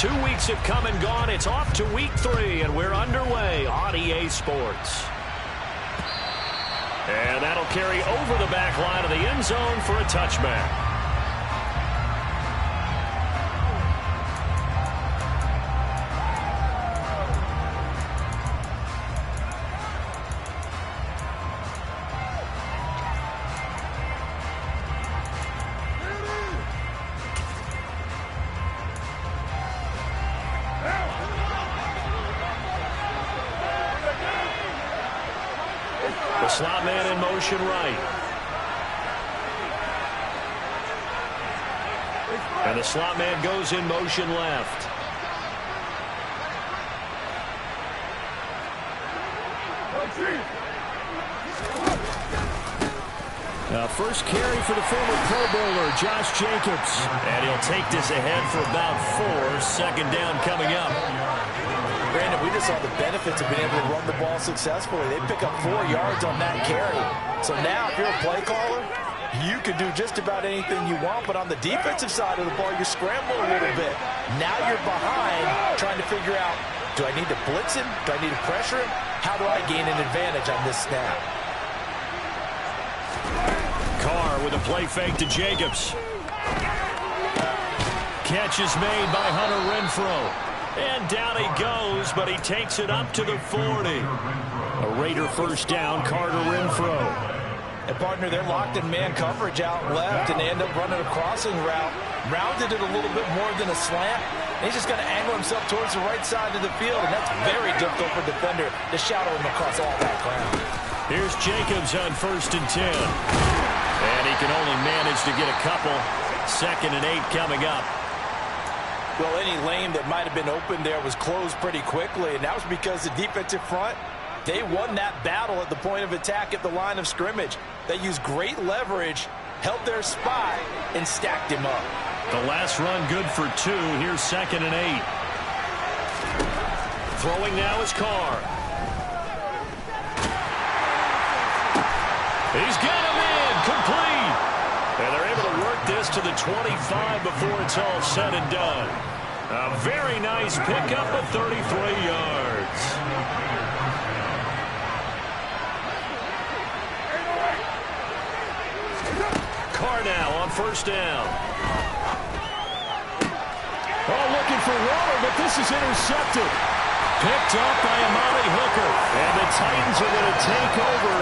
2 weeks have come and gone. It's off to week 3, and we're underway on EA Sports. And that'll carry over the back line of the end zone for a touchback. The slot man in motion right. And the slot man goes in motion left. First carry for the former Pro Bowler, Josh Jacobs. And he'll take this ahead for about 4. Second down coming up. Brandon, we just saw the benefits of being able to run the ball successfully. They pick up 4 yards on that carry. So now, if you're a play caller, you can do just about anything you want. But on the defensive side of the ball, you scramble a little bit. Now you're behind trying to figure out, do I need to blitz him? Do I need to pressure him? How do I gain an advantage on this snap? Carr with a play fake to Jacobs. Catch is made by Hunter Renfrow. And down he goes, but he takes it up to the 40. A Raider first down, Carter Renfrow. And, partner, they're locked in man coverage out left, and they end up running a crossing route. Rounded it a little bit more than a slant. And he's just going to angle himself towards the right side of the field, and that's very difficult for a defender to shadow him across all that ground. Here's Jacobs on 1st and 10. And he can only manage to get a couple. 2nd and 8 coming up. Well, any lane that might have been open there was closed pretty quickly, and that was because the defensive front, they won that battle at the point of attack at the line of scrimmage. They used great leverage, held their spot, and stacked him up. The last run good for 2. Here's 2nd and 8. Throwing now is Carr. He's got him in, complete. And they're able to work this to the 25 before it's all said and done. A very nice pickup of 33 yards. Carr now on 1st down. Oh, looking for water, but this is intercepted. Picked up by Amari Hooker. And the Titans are going to take over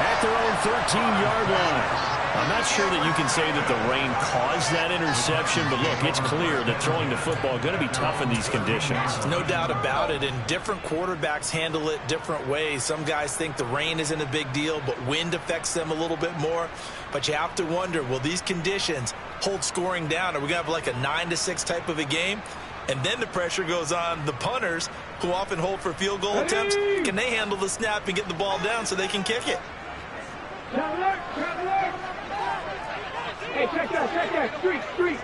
at their own 13-yard line. I'm not sure that you can say that the rain caused that interception, but look, it's clear that throwing the football is going to be tough in these conditions. No doubt about it, and different quarterbacks handle it different ways. Some guys think the rain isn't a big deal, but wind affects them a little bit more. But you have to wonder, will these conditions hold scoring down? Are we going to have like a 9-6 type of a game? And then the pressure goes on the punters, who often hold for field goal attempts. Can they handle the snap and get the ball down so they can kick it? Hey, check that, street.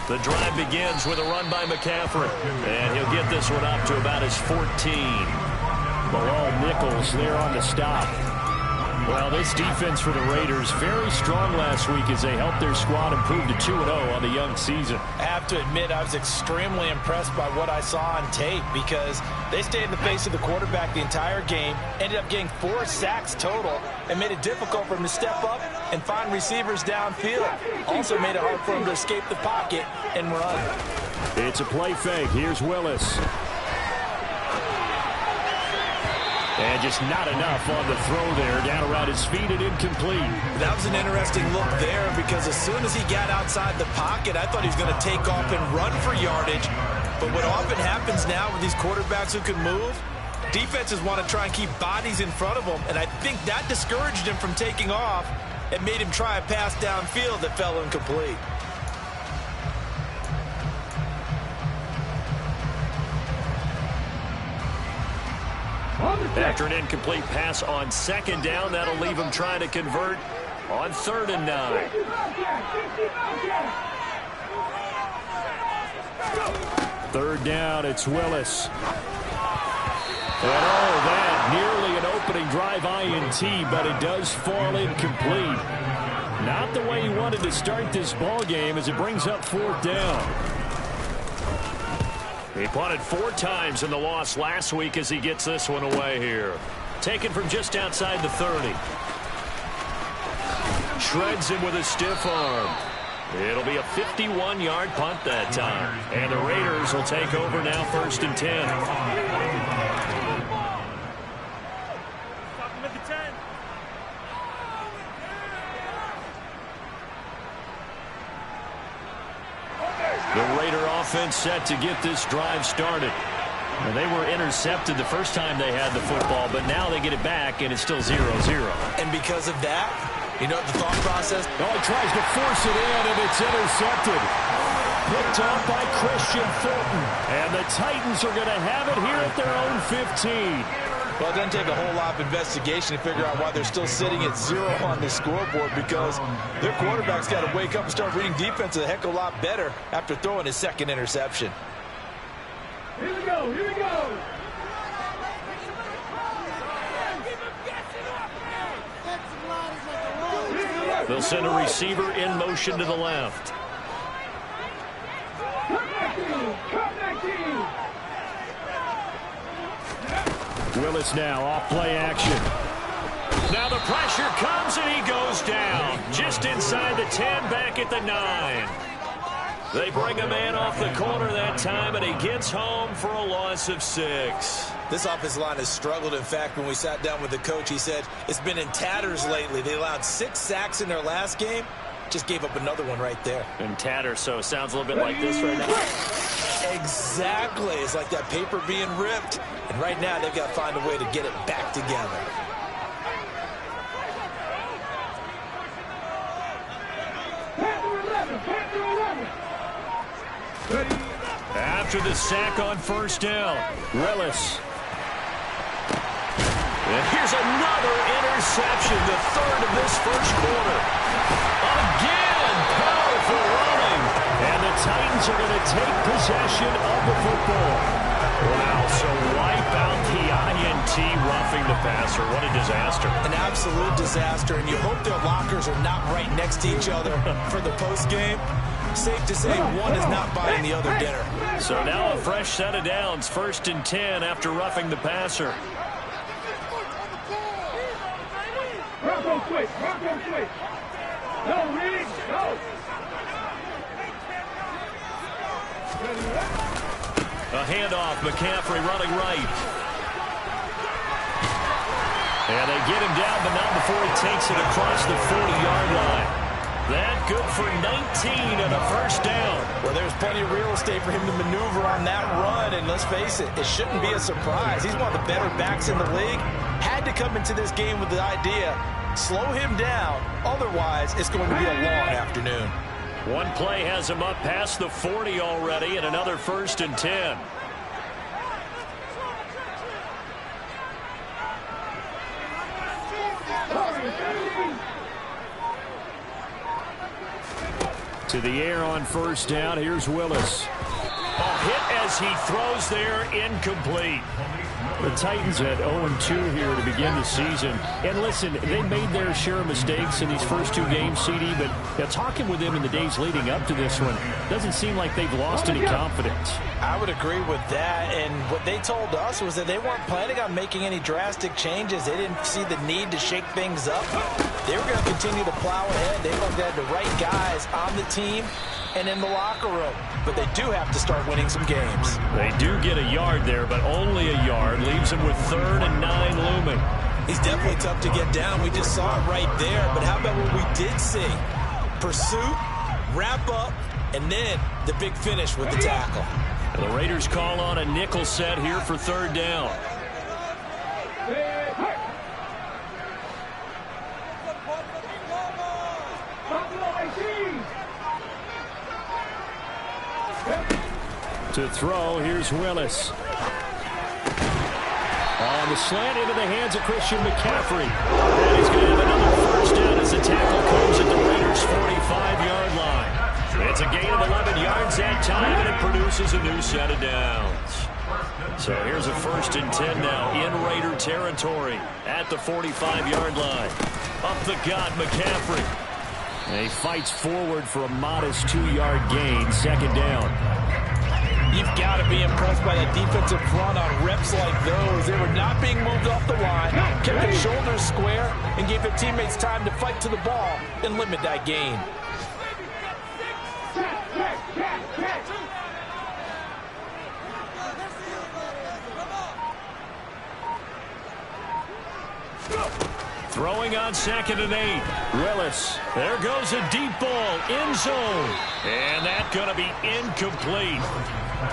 The drive begins with a run by McCaffrey. And he'll get this one up to about his 14. Bilal Nichols there on the stop. Well, this defense for the Raiders, very strong last week as they helped their squad improve to 2-0 on the young season. I have to admit, I was extremely impressed by what I saw on tape because they stayed in the face of the quarterback the entire game, ended up getting 4 sacks total, and made it difficult for him to step up and find receivers downfield. Also made it hard for him to escape the pocket and run. It's a play fake. Here's Willis. And just not enough on the throw there. Down around his feet and incomplete. That was an interesting look there because as soon as he got outside the pocket, I thought he was going to take off and run for yardage. But what often happens now with these quarterbacks who can move, defenses want to try and keep bodies in front of them. And I think that discouraged him from taking off and made him try a pass downfield that fell incomplete. After an incomplete pass on 2nd down, that'll leave him trying to convert on 3rd and 9. Third down, it's Willis. And oh, that nearly an opening drive INT, but it does fall incomplete. Not the way he wanted to start this ball game as it brings up 4th down. He punted 4 times in the loss last week as he gets this one away here. Taken from just outside the 30. Shreds him with a stiff arm. It'll be a 51-yard punt that time. And the Raiders will take over now 1st and 10. The Raider offense set to get this drive started. And they were intercepted the first time they had the football, but now they get it back, and it's still 0-0. And because of that, you know the thought process? Oh, he tries to force it in, and it's intercepted. Picked off by Christian Fulton. And the Titans are going to have it here at their own 15. Well, it doesn't take a whole lot of investigation to figure out why they're still sitting at 0 on the scoreboard, because their quarterback's got to wake up and start reading defense a heck of a lot better after throwing his 2nd interception. Here we go, here we go. They'll send a receiver in motion to the left. Willis now off play action. Now the pressure comes and he goes down. Just inside the 10, back at the 9. They bring a man off the corner that time, and he gets home for a loss of 6. This offensive line has struggled. In fact, when we sat down with the coach, he said it's been in tatters lately. They allowed 6 sacks in their last game. Just gave up another one right there. In tatters, so it sounds a little bit like this right now. Exactly. It's like that paper being ripped. And right now, they've got to find a way to get it back together. After the sack on 1st down, Willis. And here's another interception, the 3rd of this 1st quarter. Again, powerful running. And the Titans are going to take possession of the football. Wow, so wipe out the INT roughing the passer. What a disaster. An absolute disaster, and you hope their lockers are not right next to each other for the postgame. Safe to say one is not buying the other dinner. So now a fresh set of downs, 1st and 10 after roughing the passer. Bronco switch, Bronco switch. No, Reed, no. A handoff, McCaffrey running right. And they get him down, but not before he takes it across the 40-yard line. That good for 19 and a 1st down. Well, there's plenty of real estate for him to maneuver on that run, and let's face it, it shouldn't be a surprise. He's one of the better backs in the league. Had to come into this game with the idea, slow him down, otherwise it's going to be a long afternoon. One play has him up past the 40 already, and another 1st and 10. To the air on 1st down. Here's Willis. A hit as he throws there, incomplete. The Titans at 0-2 here to begin the season. And listen, they made their share of mistakes in these first 2 games, CD, but talking with them in the days leading up to this one, doesn't seem like they've lost any confidence. I would agree with that, and what they told us was that they weren't planning on making any drastic changes. They didn't see the need to shake things up. They were going to continue to plow ahead. They felt they had the right guys on the team and in the locker room. But they do have to start winning some games. They do get a yard there, but only a yard. Leaves them with 3rd and 9 looming. He's definitely tough to get down. We just saw it right there. But how about what we did see? Pursuit, wrap up, and then the big finish with the tackle. And the Raiders call on a nickel set here for 3rd down. To throw, here's Willis. On the slant into the hands of Christian McCaffrey. And he's going to have another 1st down as the tackle comes at the Raiders' 45-yard line. It's a gain of 11 yards that time, and it produces a new set of downs. So here's a 1st and 10 now in Raider territory at the 45-yard line. Up the gut, McCaffrey. And he fights forward for a modest 2-yard gain, 2nd down. You've got to be impressed by that defensive front on reps like those. They were not being moved off the line, kept their shoulders square, and gave their teammates time to fight to the ball and limit that gain. Throwing on 2nd and 8. Willis. There goes a deep ball. End zone. And that's going to be incomplete.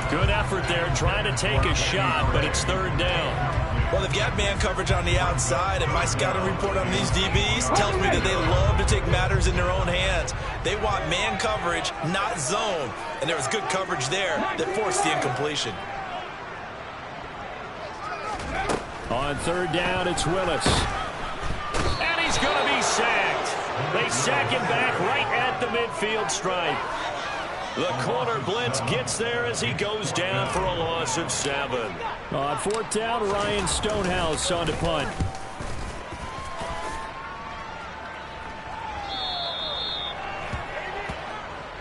Good effort there trying to take a shot, but it's 3rd down. Well, they've got man coverage on the outside, and my scouting report on these DBs tells me that they love to take matters in their own hands. They want man coverage, not zone. And there was good coverage there that forced the incompletion. On 3rd down, it's Willis. And he's going to be sacked. They sack him back right at the midfield stripe. The corner blitz gets there as he goes down for a loss of 7. On 4th down, Ryan Stonehouse on to punt.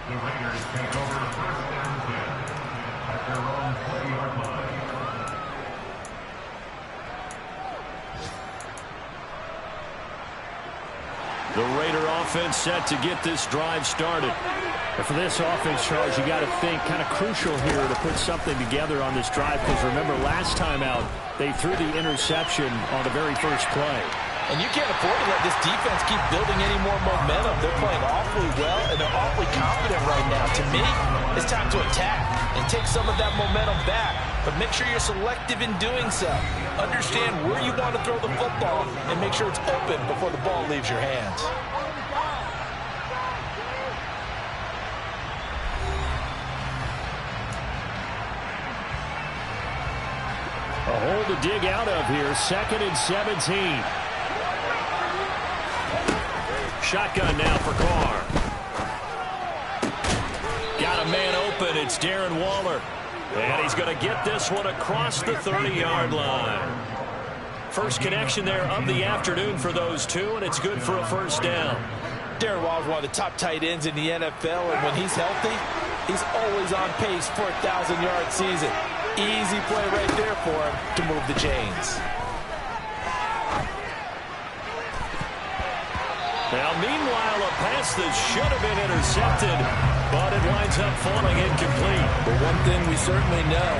The Raiders take over 1st and 10 at their own 40-yard line. The Raider offense set to get this drive started. And for this offense, Charles, you got to think kind of crucial here to put something together on this drive, because remember last time out they threw the interception on the very first play. And you can't afford to let this defense keep building any more momentum. They're playing awfully well, and they're awfully confident right now. To me, it's time to attack and take some of that momentum back. But make sure you're selective in doing so. Understand where you want to throw the football and make sure it's open before the ball leaves your hands. A hole to dig out of here. 2nd and 17. Shotgun now for Carr. Got a man open. It's Darren Waller. And he's going to get this one across the 30-yard line. First connection there of the afternoon for those two, and it's good for a 1st down. Darren Waller's one of the top tight ends in the NFL, and when he's healthy, he's always on pace for a 1,000-yard season. Easy play right there for him to move the chains. Now, meanwhile, a pass that should have been intercepted, but it winds up falling incomplete. But one thing we certainly know,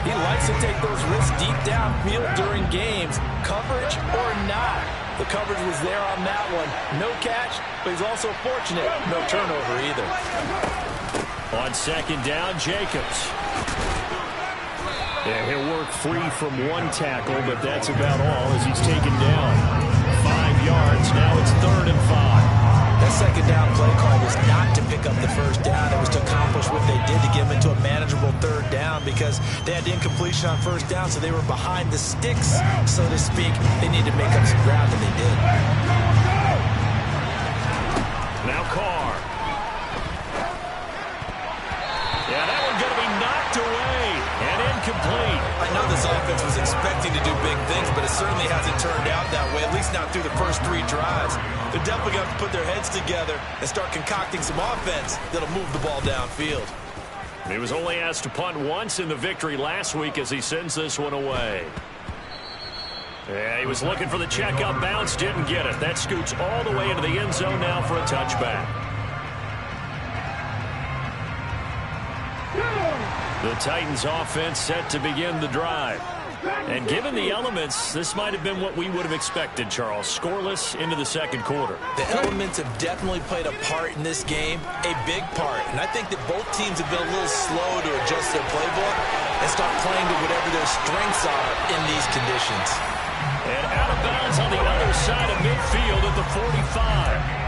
he likes to take those risks deep downfield during games, coverage or not. The coverage was there on that one. No catch, but he's also fortunate. No turnover either. On 2nd down, Jacobs. Yeah, he'll work free from one tackle, but that's about all as he's taken down. 5 yards. Now it's 3rd and 5. That 2nd down play call was not to pick up the 1st down. It was to accomplish what they did to get them into a manageable 3rd down, because they had incompletion on 1st down, so they were behind the sticks, so to speak. They needed to make up some ground, and they did. Now Carr. Yeah, that one's going to be knocked away and incomplete. I know this offense was expecting to do big things, but it certainly hasn't turned out that way, at least not through the first 3 drives. They're definitely going to have to put their heads together and start concocting some offense that'll move the ball downfield. He was only asked to punt once in the victory last week as he sends this one away. Yeah, he was looking for the check-up bounce, didn't get it. That scoots all the way into the end zone now for a touchback. The Titans offense set to begin the drive. And given the elements, this might have been what we would have expected, Charles. Scoreless into the 2nd quarter. The elements have definitely played a part in this game, a big part. And I think that both teams have been a little slow to adjust their playbook and start playing to whatever their strengths are in these conditions. And out of bounds on the other side of midfield at the 45.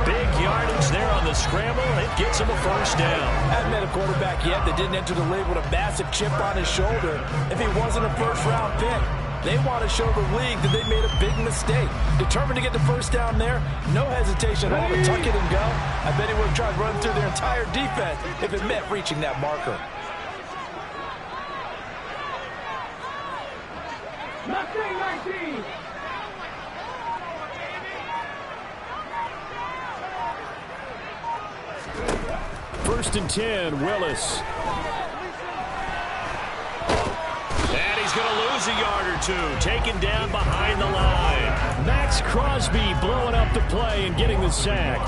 Big yardage there on the scramble. It gets him a 1st down. Haven't met a quarterback yet that didn't enter the league with a massive chip on his shoulder if he wasn't a 1st-round pick. They want to show the league that they made a big mistake. Determined to get the 1st down there, no hesitation at all to tuck it and go. I bet he would have tried running through their entire defense if it meant reaching that marker. first and 10, Willis. And he's going to lose a yard or two, taken down behind the line. Max Crosby blowing up the play and getting the sack.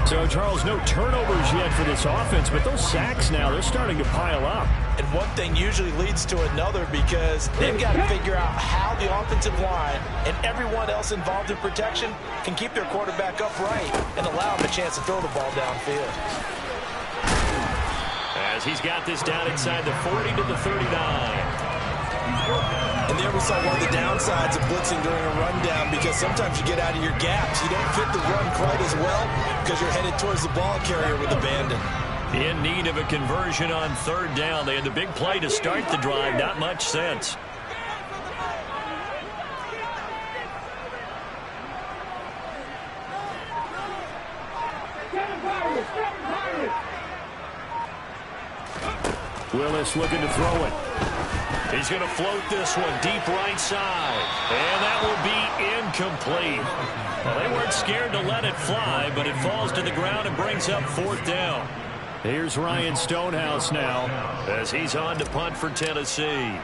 So, Charles, no turnovers yet for this offense, but those sacks now, they're starting to pile up. And one thing usually leads to another because they've got to figure out how the offensive line and everyone else involved in protection can keep their quarterback upright and allow him a chance to throw the ball downfield. As he's got this down inside the 40 to the 39. And there we saw one of the downsides of blitzing during a rundown because sometimes you get out of your gaps. You don't fit the run quite as well because you're headed towards the ball carrier with abandon. In need of a conversion on third down. They had the big play to start the drive. Not much sense. Willis looking to throw it. He's going to float this one deep right side. And that will be incomplete. Well, they weren't scared to let it fly, but it falls to the ground and brings up fourth down. Here's Ryan Stonehouse now as he's on to punt for Tennessee.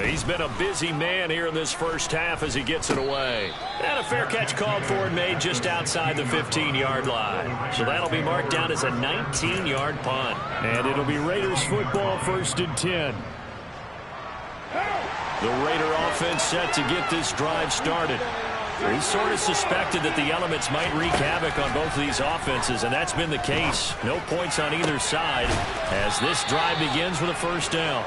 He's been a busy man here in this first half as he gets it away. And a fair catch called for and made just outside the 15-yard line. So that'll be marked down as a 19-yard punt. And it'll be Raiders football, first and 10. The Raider offense set to get this drive started. We sort of suspected that the elements might wreak havoc on both of these offenses, and that's been the case. No points on either side as this drive begins with a first down.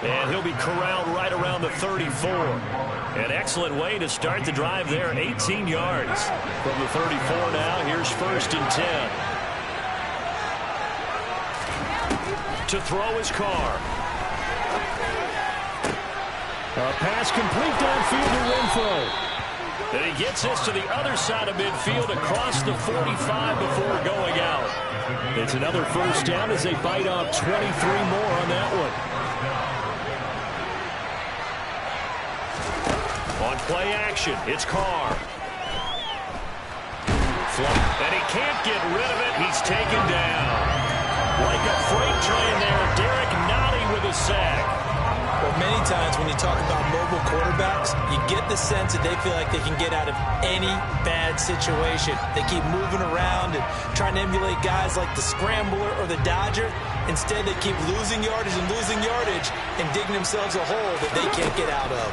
And he'll be corralled right around the 34. An excellent way to start the drive there, 18 yards. From the 34 now, here's first and 10. To throw his Carr. A pass complete downfield to Renfro. And he gets this to the other side of midfield across the 45 before going out. It's another first down as they bite off 23 more on that one. On play action, it's Carr. And he can't get rid of it. He's taken down. Like a freight train there, Derek Nottie with a sack. Well, many times when you talk about mobile quarterbacks, you get the sense that they feel like they can get out of any bad situation. They keep moving around and trying to emulate guys like the Scrambler or the Dodger. Instead, they keep losing yardage and digging themselves a hole that they can't get out of.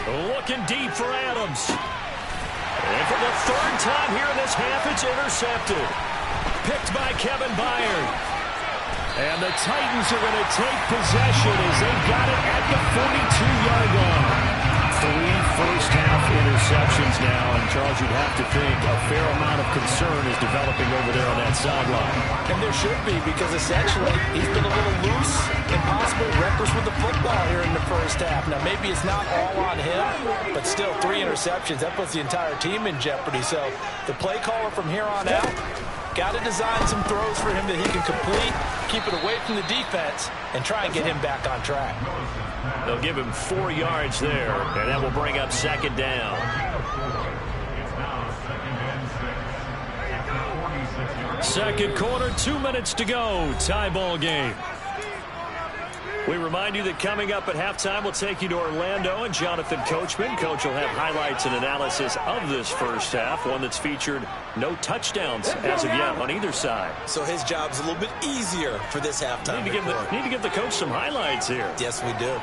Looking deep for Adams. And for the third time here in this half, it's intercepted. Picked by Kevin Byard. And the Titans are going to take possession as they got it at the 42-yard line. 3 first-half interceptions now, and Charles, you'd have to think a fair amount of concern is developing over there on that sideline. And there should be, because essentially he's been a little loose and possibly reckless with the football here in the first half. Now, maybe it's not all on him, but still 3 interceptions. That puts the entire team in jeopardy. So the play caller from here on out got to design some throws for him that he can complete, keep it away from the defense, and try and get him back on track. They'll give him 4 yards there, and that will bring up second down. Second quarter, 2 minutes to go. Tie ball game. We remind you that coming up at halftime, we'll take you to Orlando and Jonathan Coachman. Coach will have highlights and analysis of this first half, one that's featured no touchdowns as of yet on either side. So his job's a little bit easier for this halftime. Need to give the coach some highlights here. Yes, we do.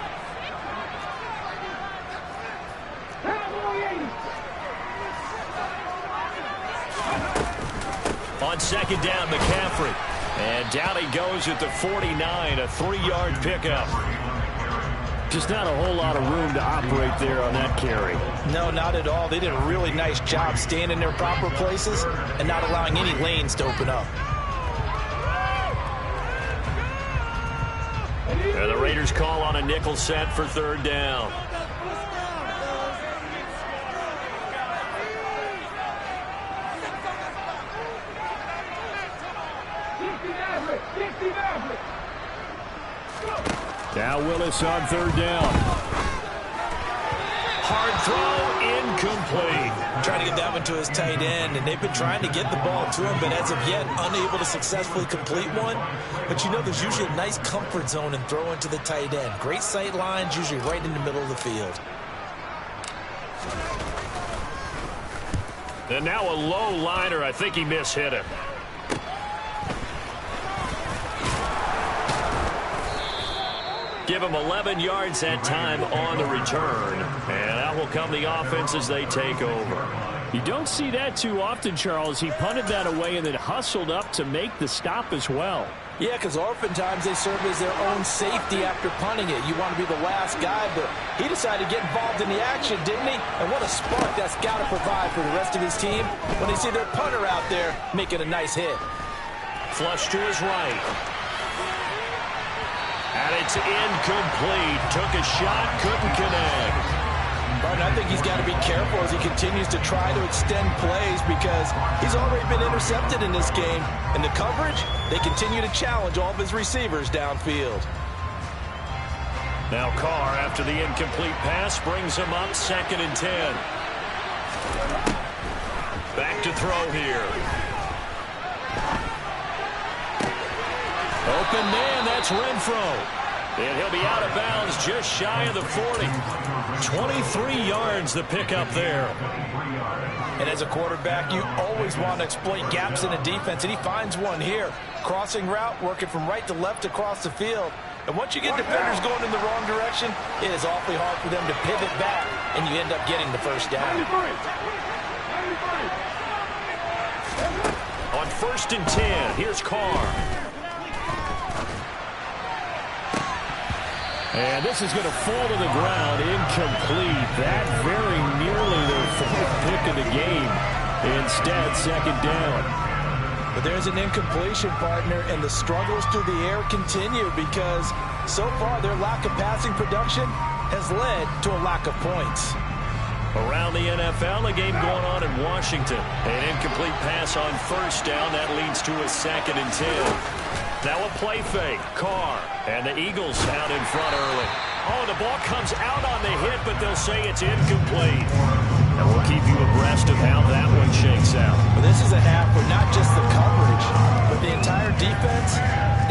On second down, McCaffrey. And down he goes at the 49, a 3-yard pickup. Just not a whole lot of room to operate there on that carry. No, not at all. They did a really nice job staying in their proper places and not allowing any lanes to open up. And the Raiders call on a nickel set for third down. Now Willis on third down. Hard throw, incomplete. Trying to get that one to his tight end, and they've been trying to get the ball to him, but as of yet, unable to successfully complete one. But you know, there's usually a nice comfort zone in throwing to the tight end. Great sight lines, usually right in the middle of the field. And now a low liner. I think he mishit him. Give him 11 yards that time on the return. And out will come the offense as they take over. You don't see that too often, Charles. He punted that away and then hustled up to make the stop as well. Yeah, because oftentimes they serve as their own safety after punting it. You want to be the last guy, but he decided to get involved in the action, didn't he? And what a spark that's got to provide for the rest of his team when they see their punter out there making a nice hit. Flush to his right. And it's incomplete. Took a shot, couldn't connect. But I think he's got to be careful as he continues to try to extend plays because he's already been intercepted in this game. And the coverage, they continue to challenge all of his receivers downfield. Now Carr, after the incomplete pass, brings him up 2nd and 10. Back to throw here. Open man, that's Renfro. And he'll be out of bounds just shy of the 40. 23 yards the pickup there. And as a quarterback, you always want to exploit gaps in the defense, and he finds one here. Crossing route, working from right to left across the field. And once you get defenders going in the wrong direction, it is awfully hard for them to pivot back, and you end up getting the first down. On 1st and 10, here's Carr. And this is going to fall to the ground, incomplete. That very nearly their 4th pick of the game. Instead, 2nd down. But there's an incompletion, partner, and the struggles through the air continue because so far their lack of passing production has led to a lack of points. Around the NFL, a game going on in Washington. An incomplete pass on 1st down. That leads to a 2nd and 10. Now a play fake. Carr. And the Eagles out in front early. Oh, the ball comes out on the hit, but they'll say it's incomplete. And we'll keep you abreast of how that one shakes out. Well, this is a half where not just the coverage, but the entire defense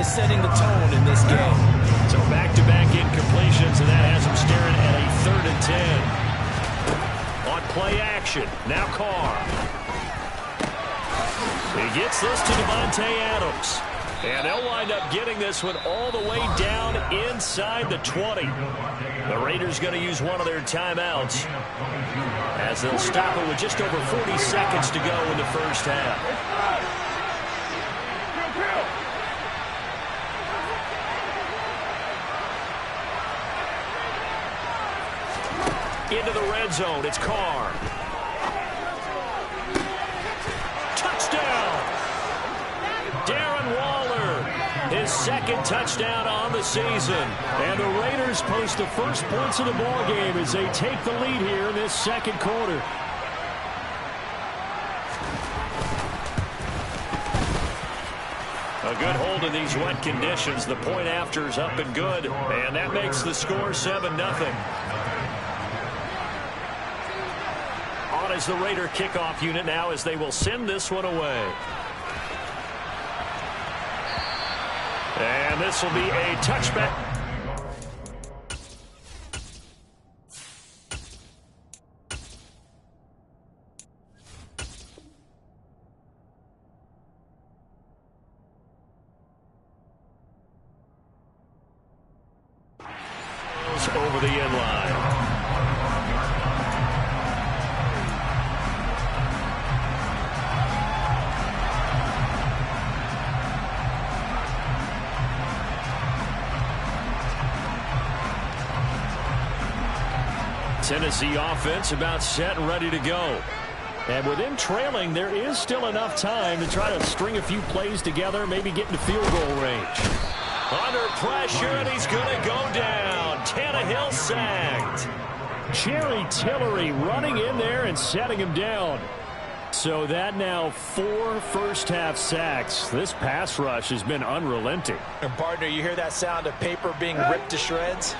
is setting the tone in this game. So back-to-back incompletions, and that has them staring at a 3rd and 10. On play action, now Carr. He gets this to Devontae Adams. And they'll wind up getting this one all the way down inside the 20. The Raiders going to use one of their timeouts as they'll stop it with just over 40 seconds to go in the first half. Into the red zone, it's Carr. Touchdown! Darren Waller, his 2nd touchdown on the season. And the Raiders post the first points of the ball game as they take the lead here in this 2nd quarter. A good hold in these wet conditions. The point after is up and good, and that makes the score 7-0. On is the Raider kickoff unit now as they will send this one away. And this will be a touchback. Over the end line. Tennessee offense about set and ready to go. And with them trailing, there is still enough time to try to string a few plays together, maybe get into field goal range. Under pressure, and he's going to go down. Tannehill sacked. Jerry Tillery running in there and setting him down. So that now 4 first-half sacks. This pass rush has been unrelenting. And partner, you hear that sound of paper being ripped to shreds?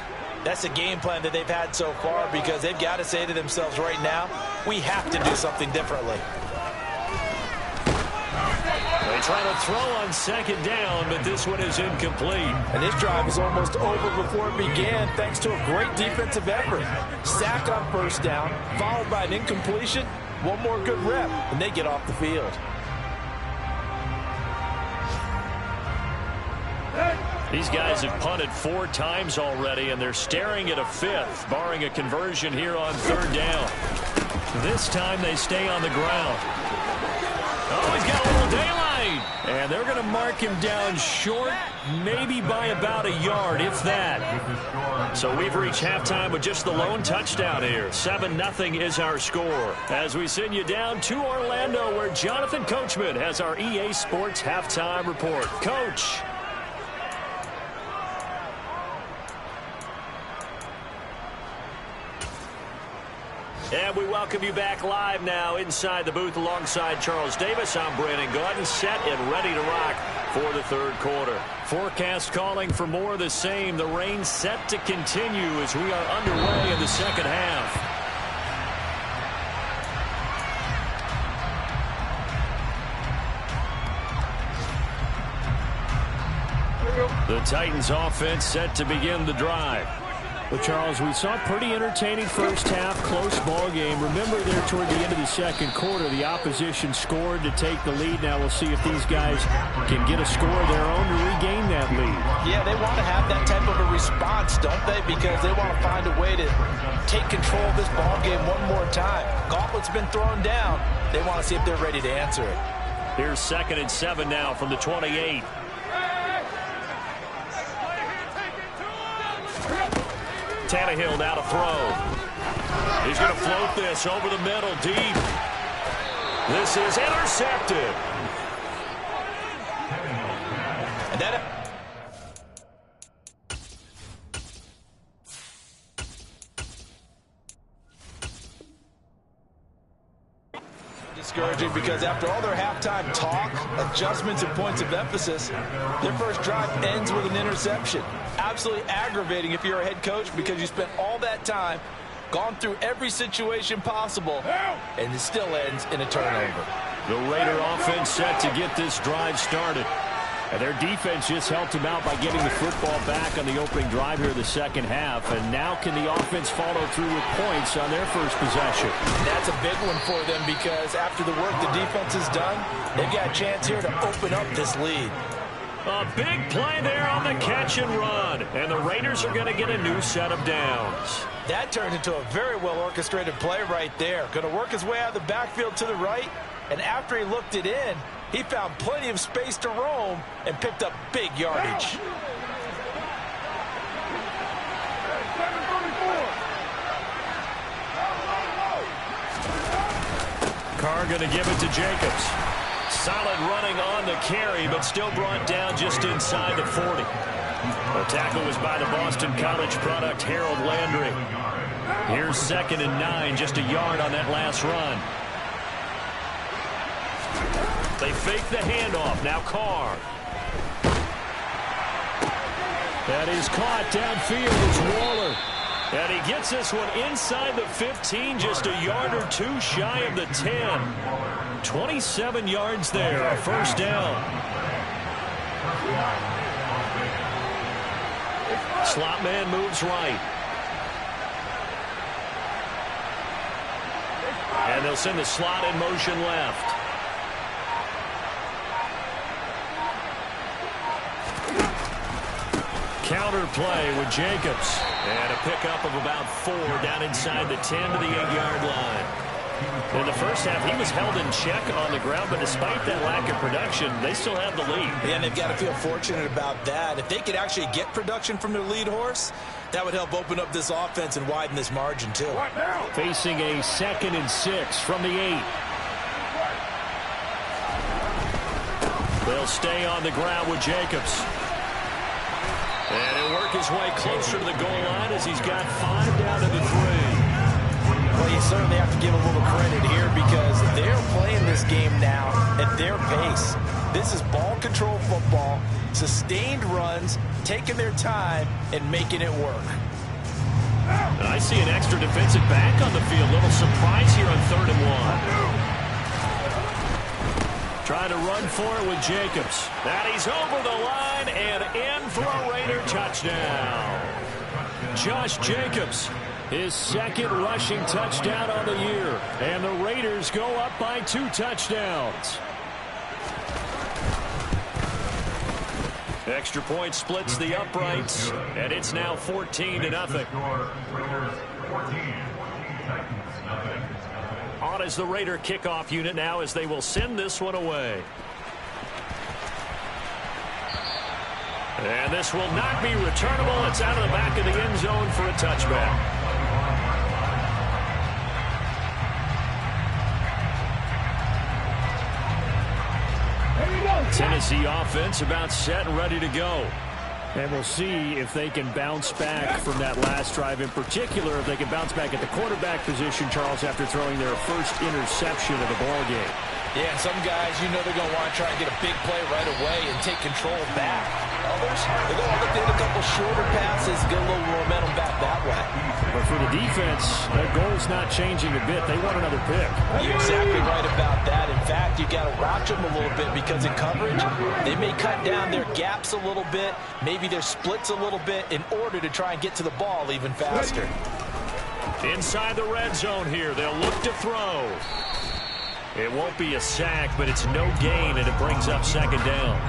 That's the game plan that they've had so far, because they've got to say to themselves right now, we have to do something differently. They try to throw on second down, but this one is incomplete. And this drive is almost over before it began, thanks to a great defensive effort. Sack on first down, followed by an incompletion. One more good rep, and they get off the field. These guys have punted 4 times already, and they're staring at a 5th, barring a conversion here on third down. This time they stay on the ground. Oh, he's got a little daylight. And they're going to mark him down short, maybe by about a yard, if that. So we've reached halftime with just the lone touchdown here. 7-0 is our score. As we send you down to Orlando, where Jonathan Coachman has our EA Sports halftime report. Coach. And we welcome you back live now inside the booth alongside Charles Davis. I'm Brandon Gaudin, set and ready to rock for the third quarter. Forecast calling for more of the same. The rain set to continue as we are underway in the second half. The Titans offense set to begin the drive. Well, Charles, we saw a pretty entertaining first half, close ball game. Remember there toward the end of the second quarter, the opposition scored to take the lead. Now we'll see if these guys can get a score of their own to regain that lead. Yeah, they want to have that type of a response, don't they? Because they want to find a way to take control of this ball game one more time. Gauntlet's been thrown down. They want to see if they're ready to answer it. Here's 2nd and 7 now from the 28. Tannehill now to throw. He's going to float this over the middle deep. This is intercepted. And that discouraging, because after all their halftime talk, adjustments, and points of emphasis, their first drive ends with an interception. Absolutely aggravating if you're a head coach, because you spent all that time, gone through every situation possible, and it still ends in a turnover. The Raider offense set to get this drive started. And their defense just helped him out by getting the football back on the opening drive here in the second half. And now can the offense follow through with points on their first possession? That's a big one for them, because after the work the defense has done, they've got a chance here to open up this lead. A big play there on the catch and run. And the Raiders are going to get a new set of downs. That turned into a very well-orchestrated play right there. Going to work his way out of the backfield to the right. And after he looked it in, he found plenty of space to roam and picked up big yardage. Carr going to give it to Jacobs. Solid running on the carry, but still brought down just inside the 40. The tackle was by the Boston College product, Harold Landry. Here's 2nd and 9, just a yard on that last run. They fake the handoff. Now Carr. That is caught downfield. It's Waller. And he gets this one inside the 15, just a yard or two shy of the 10. 27 yards there, a first down. Slot man moves right. And they'll send the slot in motion left. Counter play with Jacobs. And a pickup of about 4 down inside the 10 to the 8-yard line. In the first half, he was held in check on the ground, but despite that lack of production, they still have the lead. Yeah, and they've got to feel fortunate about that. If they could actually get production from their lead horse, that would help open up this offense and widen this margin, too. Facing a 2nd and 6 from the 8. They'll stay on the ground with Jacobs. And he'll work his way closer to the goal line as he's got 5 down to the 3. Well, you certainly have to give a little credit here, because they're playing this game now at their pace. This is ball control football, sustained runs, taking their time, and making it work. I see an extra defensive back on the field. Little surprise here on 3rd and 1. Trying to run for it with Jacobs. And he's over the line and in for a Raider touchdown. Josh Jacobs, his 2nd rushing touchdown on the year. And the Raiders go up by 2 touchdowns. Extra point splits the uprights, and it's now 14-0. On is the Raider kickoff unit now as they will send this one away. And this will not be returnable. It's out of the back of the end zone for a touchback. Tennessee offense about set and ready to go. And we'll see if they can bounce back from that last drive. In particular, if they can bounce back at the quarterback position, Charles, after throwing their first interception of the ball game. Yeah, some guys, you know they're going to want to try and get a big play right away and take control back. Others, they're going to look at a couple shorter passes, get a little momentum back that way. But for the defense, that goal's not changing a bit. They want another pick. You're exactly right about that. In fact, you got to watch them a little bit because in coverage, they may cut down their gaps a little bit, maybe their splits a little bit in order to try and get to the ball even faster. Inside the red zone here, they'll look to throw. It won't be a sack, but it's no gain, and it brings up 2nd down.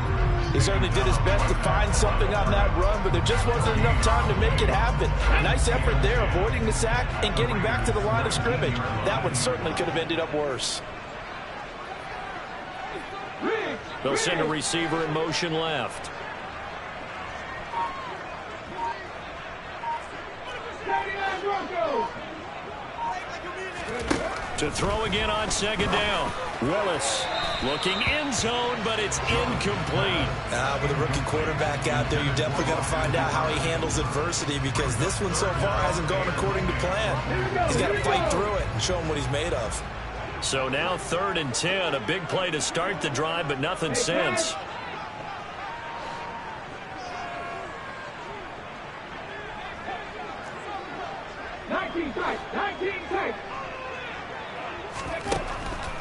He certainly did his best to find something on that run, but there just wasn't enough time to make it happen. Nice effort there, avoiding the sack and getting back to the line of scrimmage. That one certainly could have ended up worse. They'll send a receiver in motion left. To throw again on 2nd down. Willis looking end zone, but it's incomplete. With a rookie quarterback out there, you're definitely going to find out how he handles adversity because this one so far hasn't gone according to plan. He's got to fight through it and show him what he's made of. So now 3rd and 10, a big play to start the drive, but nothing since.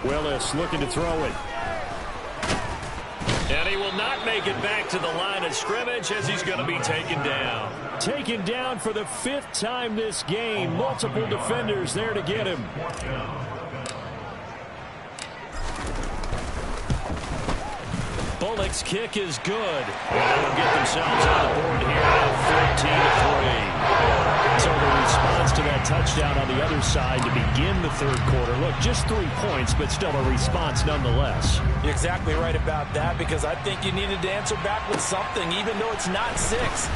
Willis looking to throw it. And he will not make it back to the line of scrimmage as he's going to be taken down. Taken down for the 5th time this game. Multiple defenders there to get him. Bullock's kick is good. And they'll get themselves on the board here at 14-3. So the response to that touchdown on the other side to begin the 3rd quarter. Look, just 3 points, but still a response nonetheless. You're exactly right about that because I think you needed to answer back with something, even though it's not 6.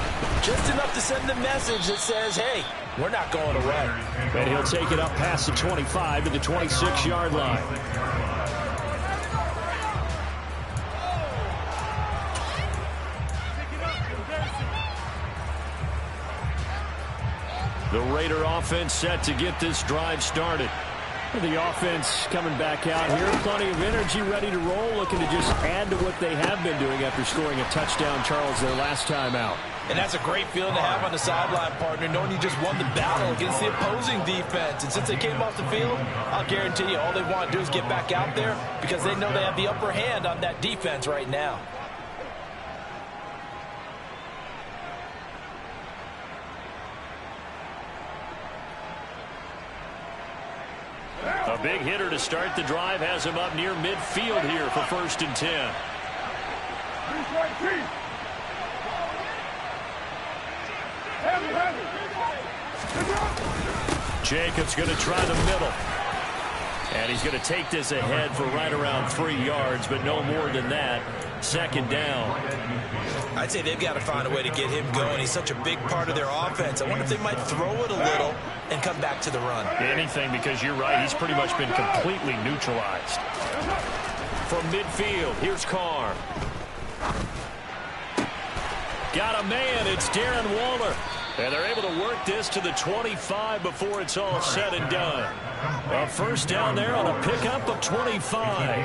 Just enough to send the message that says, hey, we're not going away. And he'll take it up past the 25 to the 26-yard line. The Raider offense set to get this drive started. The offense coming back out here. Plenty of energy, ready to roll, looking to just add to what they have been doing after scoring a touchdown, Charles, their last time out. And that's a great feeling to have on the sideline, partner, knowing you just won the battle against the opposing defense. And since they came off the field, I'll guarantee you all they want to do is get back out there because they know they have the upper hand on that defense right now. A big hitter to start the drive has him up near midfield here for 1st and 10. Jacobs going to try the middle. And he's going to take this ahead for right around 3 yards, but no more than that. 2nd down. I'd say they've got to find a way to get him going. He's such a big part of their offense. I wonder if they might throw it a little and come back to the run. Anything, because you're right. He's pretty much been completely neutralized. From midfield, here's Carr. Got a man. It's Darren Waller. And they're able to work this to the 25 before it's all said and done. A 1st down there on a pickup of 25.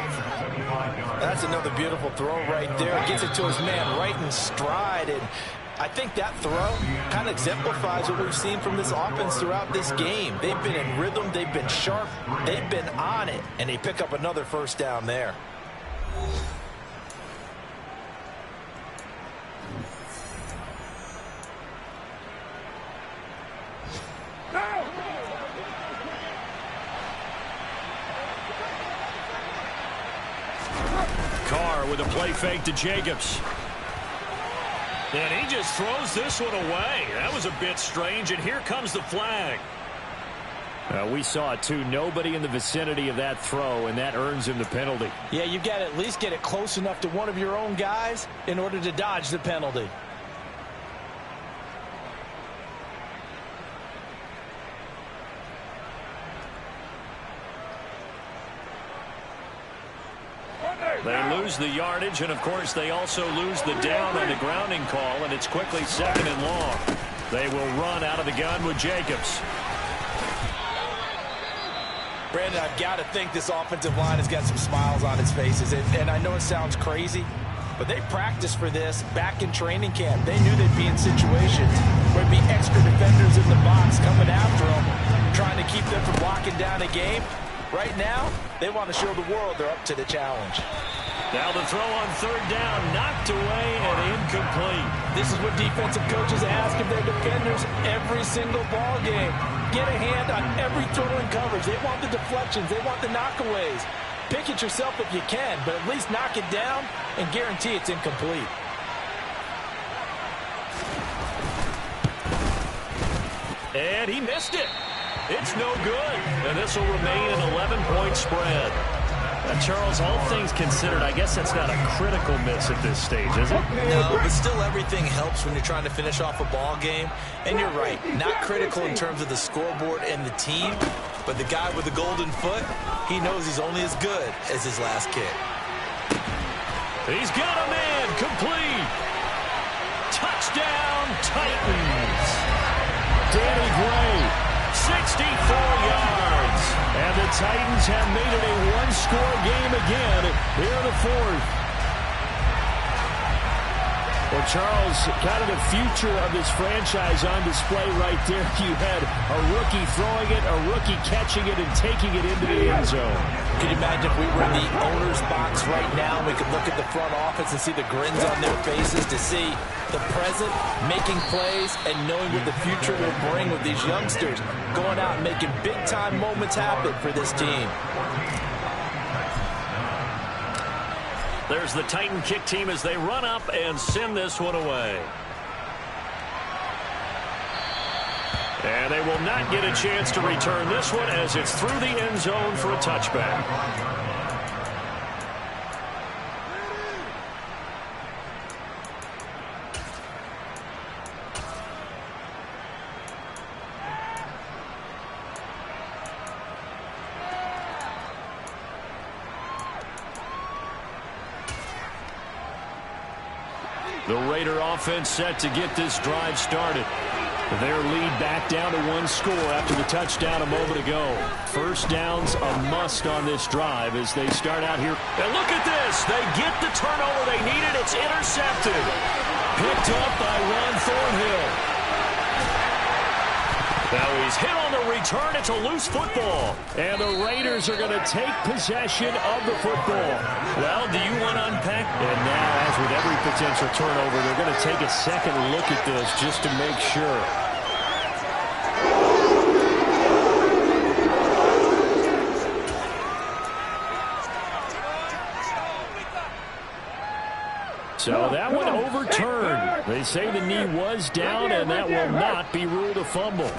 That's another beautiful throw right there. Gets it to his man right in stride. And I think that throw kind of exemplifies what we've seen from this offense throughout this game. They've been in rhythm, they've been sharp, they've been on it, and they pick up another first down there. Carr with a play fake to Jacobs. And he just throws this one away. That was a bit strange, and here comes the flag. We saw it too. Nobody in the vicinity of that throw, and that earns him the penalty. Yeah, you've got to at least get it close enough to one of your own guys in order to dodge the penalty. They lose the yardage, and of course they also lose the down on the grounding call, and it's quickly 2nd and long. They will run out of the gun with Jacobs. Brandon, I've got to think this offensive line has got some smiles on its faces, and I know it sounds crazy, but they practiced for this back in training camp. They knew they'd be in situations where there'd be extra defenders in the box coming after them, trying to keep them from locking down a game. Right now, they want to show the world they're up to the challenge. Now the throw on 3rd down, knocked away and incomplete. This is what defensive coaches ask of their defenders every single ball game. Get a hand on every throw in coverage. They want the deflections. They want the knockaways. Pick it yourself if you can, but at least knock it down and guarantee it's incomplete. And he missed it. It's no good, and this will remain an 11-point spread. Charles, all things considered, I guess that's not a critical miss at this stage, is it? No, but still everything helps when you're trying to finish off a ball game. And you're right, not critical in terms of the scoreboard and the team, but the guy with the golden foot, he knows he's only as good as his last kick. He's got a man, complete. Touchdown, Titans. Danny Gray, 64 yards. And the Titans have made it a one-score game again here in the 4th. Well, Charles, kind of the future of this franchise on display right there. You had a rookie throwing it, a rookie catching it, and taking it into the end zone. Can you imagine if we were in the owner's box right now, we could look at the front office and see the grins on their faces, to see the present making plays and knowing what the future will bring with these youngsters going out and making big-time moments happen for this team. There's the Titan kick team as they run up and send this one away. And they will not get a chance to return this one as it's through the end zone for a touchback. The Raider offense set to get this drive started. Their lead back down to 1 score after the touchdown a moment ago. First down's a must on this drive as they start out here. And look at this. They get the turnover they needed. It's intercepted. Picked up by Ron Thornhill. Now he's hit on the return. It's a loose football. And the Raiders are going to take possession of the football. Well, do you want to unpack? And now, as with every potential turnover, they're going to take a second look at this just to make sure. So that one overturned. They say the knee was down, and that will not be ruled a fumble.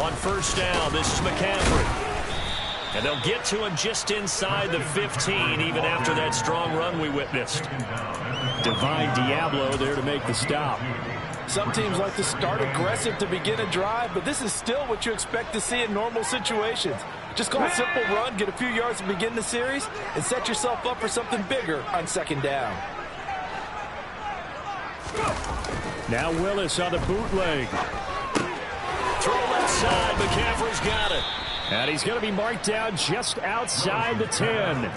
On first down, this is McCaffrey. And they'll get to him just inside the 15, even after that strong run we witnessed. Divine Diablo there to make the stop. Some teams like to start aggressive to begin a drive, but this is still what you expect to see in normal situations. Just call a simple run, get a few yards to begin the series, and set yourself up for something bigger on second down. Now Willis on the bootleg. Throw left side, McCaffrey's got it. And he's going to be marked down just outside the 10.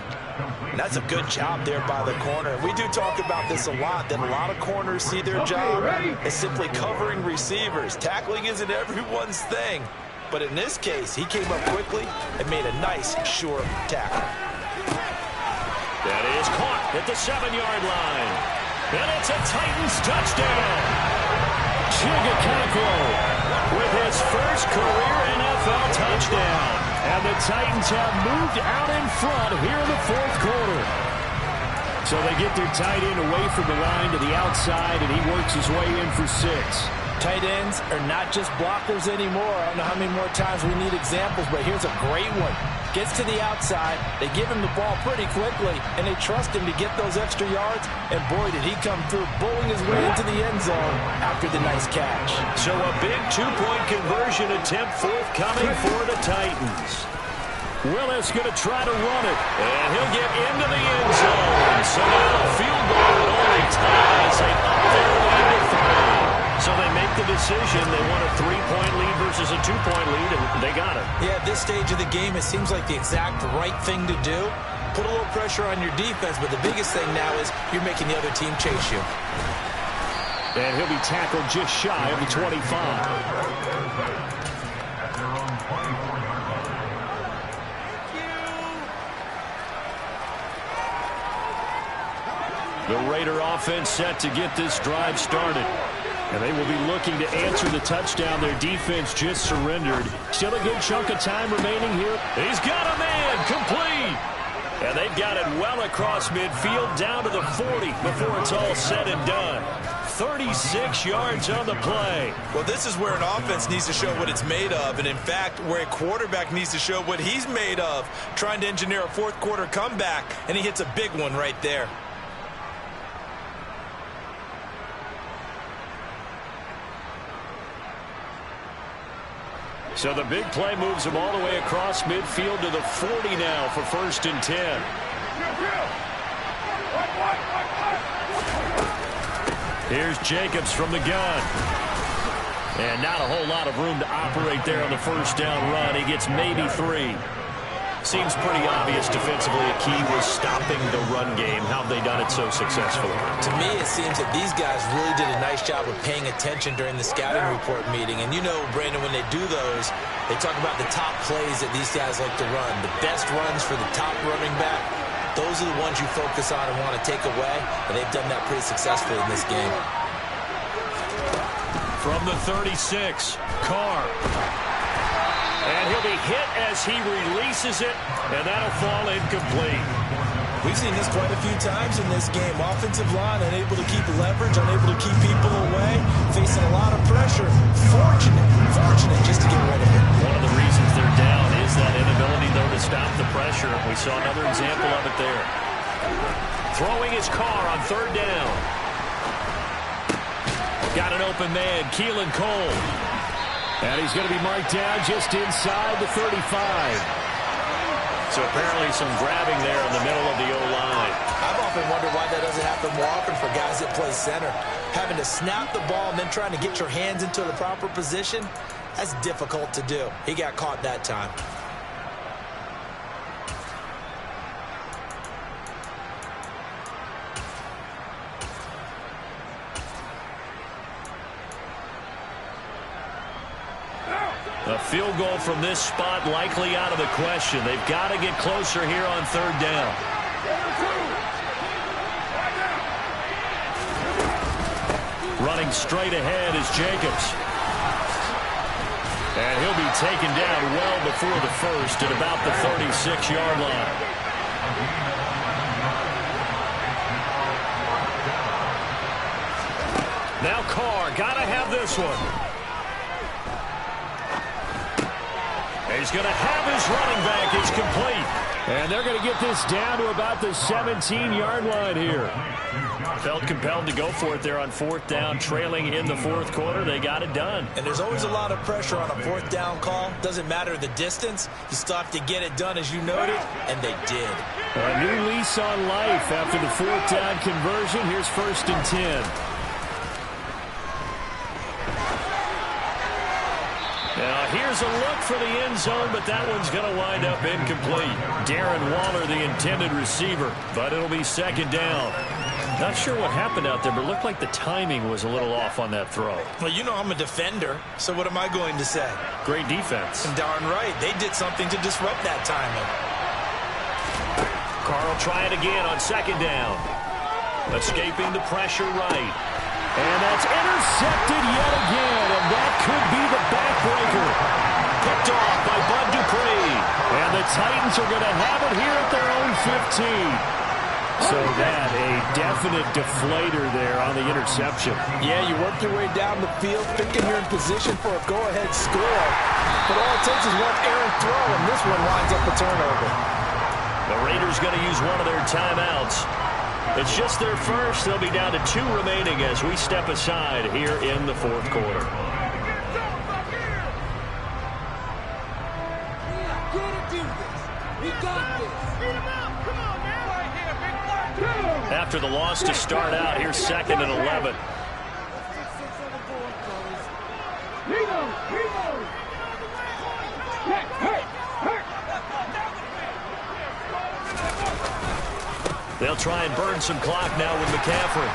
And that's a good job there by the corner. We do talk about this a lot, that a lot of corners see their job as simply covering receivers. Tackling isn't everyone's thing. But in this case, he came up quickly and made a nice, sure tackle. That is caught at the 7-yard line. And it's a Titans touchdown. Chigakaklo with his first career NFL touchdown. And the Titans have moved out in front here in the fourth quarter. So they get their tight end away from the line to the outside, and he works his way in for 6. Tight ends are not just blockers anymore. I don't know how many more times we need examples, but here's a great one. Gets to the outside, they give him the ball pretty quickly, and they trust him to get those extra yards, and boy, did he come through, bowling his way into the end zone after the nice catch. So a big 2-point conversion attempt forthcoming for the Titans. Willis going to try to run it, and he'll get into the end zone. So now a field goal only ties a up-there lead to 3. So they make the decision. They want a 3-point lead versus a 2-point lead, and they got it. Yeah, at this stage of the game, it seems like the exact right thing to do. Put a little pressure on your defense, but the biggest thing now is you're making the other team chase you. And he'll be tackled just shy of the 25. The Raider offense set to get this drive started. And they will be looking to answer the touchdown their defense just surrendered. Still a good chunk of time remaining here. He's got a man complete. And they've got it well across midfield down to the 40 before it's all said and done. 36 yards on the play. Well, this is where an offense needs to show what it's made of. And in fact, where a quarterback needs to show what he's made of. Trying to engineer a fourth quarter comeback. And he hits a big one right there. So the big play moves him all the way across midfield to the 40 now for 1st and 10. Here's Jacobs from the gun. And not a whole lot of room to operate there on the first down run. He gets maybe 3. Seems pretty obvious defensively a key was stopping the run game. How have they done it so successfully? To me, it seems that these guys really did a nice job of paying attention during the scouting report meeting. And you know, Brandon, when they do those, they talk about the top plays that these guys like to run. The best runs for the top running back, those are the ones you focus on and want to take away. And they've done that pretty successfully in this game. From the 36, Carr. And he'll be hit as he releases it, and that'll fall incomplete. We've seen this quite a few times in this game. Offensive line unable to keep leverage, unable to keep people away, facing a lot of pressure. Fortunate just to get rid of it. One of the reasons they're down is that inability, though, to stop the pressure. We saw another example of it there. Throwing his Carr on 3rd down. Got an open man, Keelan Cole. And he's going to be marked down just inside the 35. So apparently some grabbing there in the middle of the O-line. I've often wondered why that doesn't happen more often for guys that play center. Having to snap the ball and then trying to get your hands into the proper position, that's difficult to do. He got caught that time. A field goal from this spot likely out of the question. They've got to get closer here on 3rd down. Running straight ahead is Jacobs. And he'll be taken down well before the first at about the 36-yard line. Now Carr, got to have this one. He's going to have his running back. It's complete. And they're going to get this down to about the 17-yard line here. Felt compelled to go for it there on 4th down, trailing in the 4th quarter. They got it done. And there's always a lot of pressure on a 4th down call. Doesn't matter the distance. You still have to get it done, as you noted, and they did. A new lease on life after the 4th down conversion. Here's 1st and 10. Now here's a look for the end zone, but that one's going to wind up incomplete. Darren Waller, the intended receiver, but it'll be second down. Not sure what happened out there, but it looked like the timing was a little off on that throw. Well, you know I'm a defender, so what am I going to say? Great defense. And darn right, they did something to disrupt that timing. Carl try it again on second down. Escaping the pressure right. And that's intercepted yet again, and that could be the backbreaker. Picked off by Bud Dupree. And the Titans are going to have it here at their own 15. So that, a definite deflator there on the interception. Yeah, you work your way down the field, thinking you're in position for a go-ahead score. But all it takes is one errant throw, and this one winds up a turnover. The Raiders going to use one of their timeouts. It's just their first. They'll be down to 2 remaining as we step aside here in the fourth quarter. After the loss to start out, here's 2nd and 11. They'll try and burn some clock now with McCaffrey.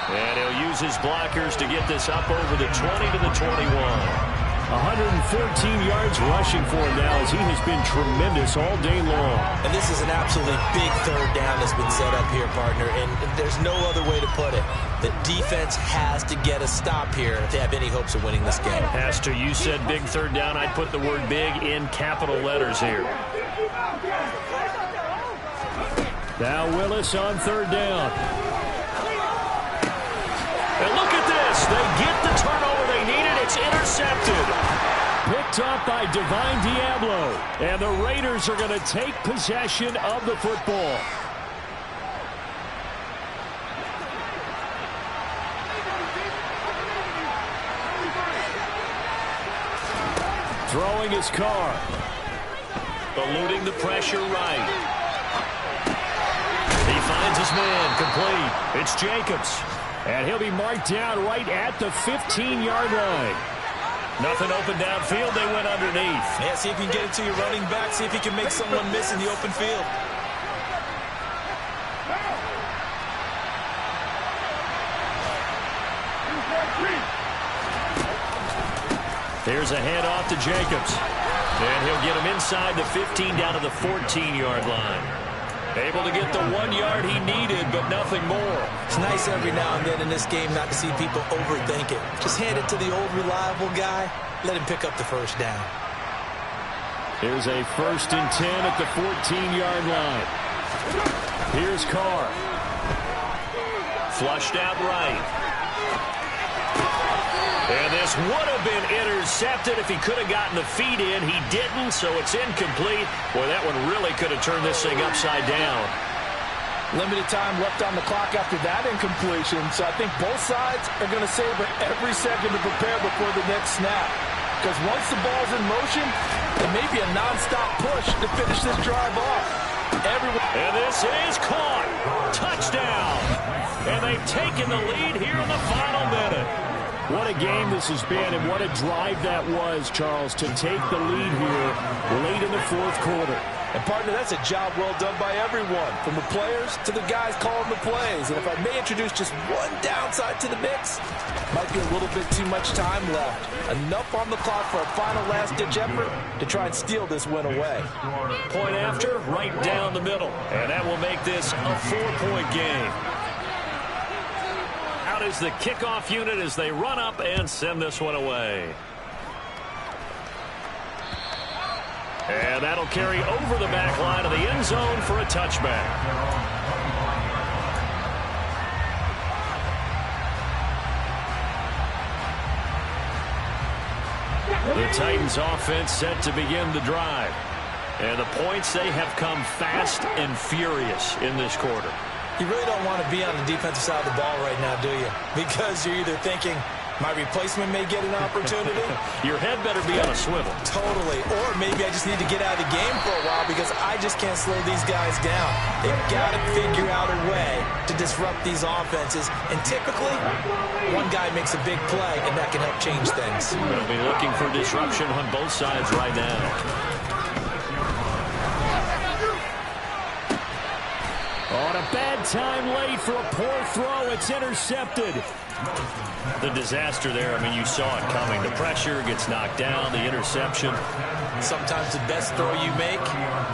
And he'll use his blockers to get this up over the 20 to the 21. 114 yards rushing for him now as he has been tremendous all day long. And this is an absolutely big third down that's been set up here, partner, and there's no other way to put it. The defense has to get a stop here if they have any hopes of winning this game. Has to. You said big third down. I'd put the word big in capital letters here. Now Willis on third down. And look at this. They get the turnover they needed. It's intercepted. Picked up by Divine Diablo. And the Raiders are going to take possession of the football. Throwing his car. Eluding the pressure right. He finds his man complete. It's Jacobs. And he'll be marked down right at the 15-yard line. Nothing open downfield. They went underneath. Yeah, see if you can get it to your running back. See if you can make someone miss in the open field. There's a handoff to Jacobs. And he'll get him inside the 15 down to the 14-yard line. Able to get the 1 yard he needed, but nothing more. It's nice every now and then in this game not to see people overthink it. Just hand it to the old reliable guy. Let him pick up the first down. Here's a 1st and 10 at the 14-yard line. Here's Carr. Flushed out right. And this would have been intercepted if he could have gotten the feet in. He didn't, so it's incomplete. Boy, that one really could have turned this thing upside down. Limited time left on the clock after that incompletion, so I think both sides are going to savor every second to prepare before the next snap. Because once the ball's in motion, there may be a nonstop push to finish this drive off. And this is caught. Touchdown. And they've taken the lead here in the final minute. What a game this has been, and what a drive that was, Charles, to take the lead here late in the fourth quarter. And, partner, that's a job well done by everyone, from the players to the guys calling the plays. And if I may introduce just one downside to the mix, might be a little bit too much time left. Enough on the clock for a final last-ditch effort to try and steal this win away. Point after, right down the middle. And that will make this a 4-point game. Out is the kickoff unit as they run up and send this one away. And that'll carry over the back line of the end zone for a touchback. The Titans offense set to begin the drive. And the points, they have come fast and furious in this quarter. You really don't want to be on the defensive side of the ball right now, do you? Because you're either thinking, My replacement may get an opportunity. Your head better be on a swivel. Totally. Or maybe I just need to get out of the game for a while because I just can't slow these guys down. They've got to figure out a way to disrupt these offenses. And typically, one guy makes a big play, and that can help change things. They'll be looking for disruption on both sides right now. On a bad time late for a poor throw. It's intercepted. The disaster there, I mean, you saw it coming. The pressure gets knocked down, the interception. Sometimes the best throw you make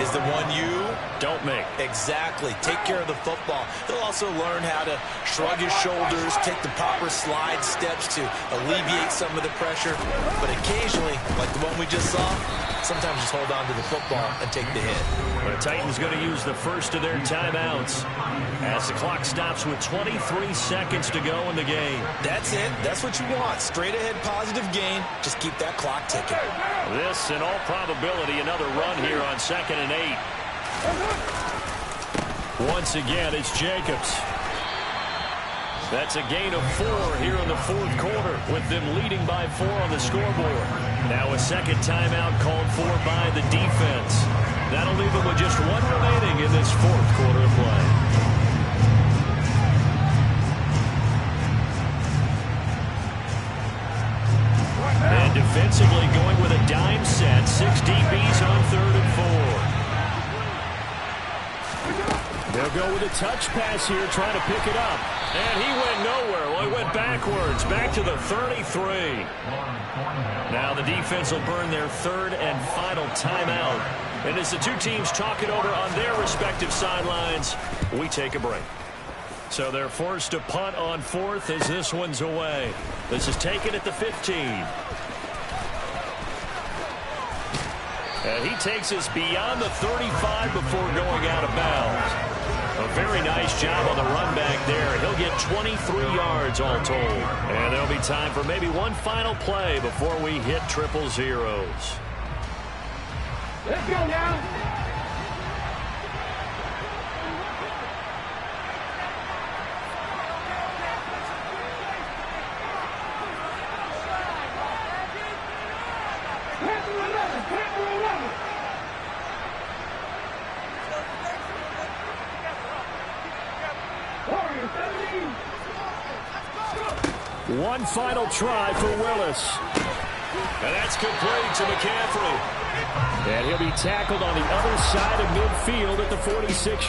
is the one you don't make. Exactly. Take care of the football. He'll also learn how to shrug his shoulders, take the proper slide steps to alleviate some of the pressure. But occasionally, like the one we just saw, sometimes just hold on to the football and take the hit. The Titans going to use the first of their timeouts as the clock stops with 23 seconds to go in the game. That's it. That's what you want. Straight ahead positive gain. Just keep that clock ticking. This, in all probability, another run here on 2nd and 8. Once again, it's Jacobs. That's a gain of 4 here in the fourth quarter, with them leading by 4 on the scoreboard. Now a second timeout called for by the defense. That'll leave them with just 1 remaining in this fourth quarter of play. And defensively going with a dime set. 6 DBs on 3rd and 4. They'll go with a touch pass here, trying to pick it up. And he went nowhere. Well, he went backwards, back to the 33. Now the defense will burn their 3rd and final timeout. And as the two teams talk it over on their respective sidelines, we take a break. So they're forced to punt on 4th as this one's away. This is taken at the 15. And he takes us beyond the 35 before going out of bounds. A very nice job on the run back there. He'll get 23 yards all told. And there'll be time for maybe one final play before we hit triple zeros. Let's go now. One final try for Willis. And that's complete to McCaffrey. And he'll be tackled on the other side of midfield at the 46-yard